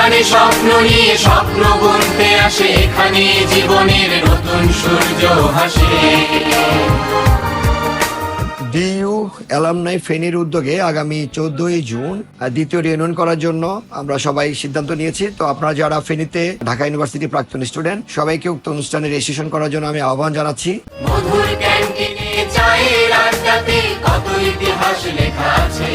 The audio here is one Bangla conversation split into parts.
এখানে স্বপ্ন নিয়ে স্বপ্ন বুনতে আসে, এখানে জীবনের নতুন সূর্য হাসে। ডিইউ অ্যালামনাই ফেনীর উদ্যোগে আগামী 14ই জুন দ্বিতীয় রিউনিয়ন করার জন্য আমরা সবাই সিদ্ধান্ত নিয়েছি। তো আপনারা যারা ফেনীতে ঢাকা ইউনিভার্সিটি প্রাক্তন স্টুডেন্ট, সবাইকে উক্ত অনুষ্ঠানে রেজিস্ট্রেশন করার জন্য আমি আহ্বান জানাচ্ছি। মধুর ক্যান্টিনে চায়ের আড্ডাতে কত ইতিহাস লেখা আছে,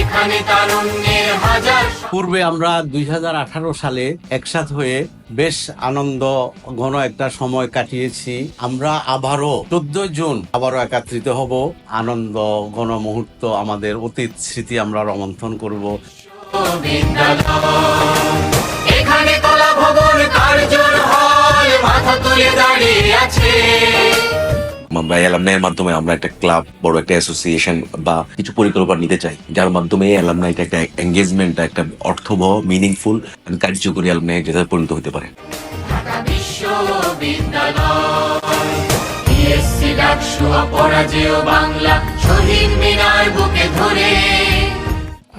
এখানে তারুণ্যের হাজার। পূর্বে আমরা 2018 সালে একসাথ হয়ে বেশ আনন্দ ঘন একটা সময় কাটিয়েছি। আমরা আবারও 14 জুন আবারও একত্রিত হব। আনন্দ ঘন মুহূর্ত, আমাদের অতীত স্মৃতি আমরা রোমন্থন করব। এখানে কলা ভবন কার্জন হল মাথা তুলে দাঁড়িয়ে আছে। আমরা অ্যালামনাইয়ের মাধ্যমে আমরা একটা ক্লাব, বড় একটা অ্যাসোসিয়েশন বা কিছু পরিকল্পনা নিতে চাই, যার মাধ্যমে অ্যালামনাইটা একটা এঙ্গেজমেন্ট, একটা অর্থবহ, মিনিংফুল, কার্যকরী অ্যালামনাই যেটা পরিণত হতে পারে। ঢাকা বিশ্ববিদ্যালয়, বিএসসি ডাকসু অপরাজেয় বাংলা, শহীদ মিনার বুকে ধরে।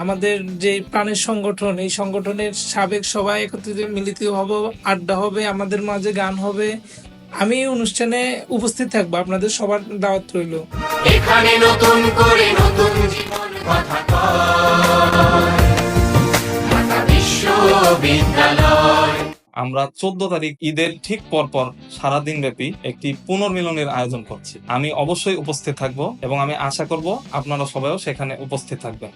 আমাদের যে প্রাণের সংগঠন, এই সংগঠনের সাবেক সবাই একত্রিত মিলিত হব, আড্ডা হবে, আমাদের মাঝে গান হবে। আমি অনুষ্ঠানে উপস্থিত থাকবো, আপনাদের সবার দাওয়াত রইল। এখানে নতুন করে নতুন জীবন কথা কয়, ঢাকা বিশ্ববিদ্যালয়। আমরা 14 তারিখ ঈদের ঠিক পরপর সারাদিন ব্যাপী একটি পুনর্মিলনের আয়োজন করছি। আমি অবশ্যই উপস্থিত থাকব এবং আমি আশা করব আপনারা সবাইও সেখানে উপস্থিত থাকবেন।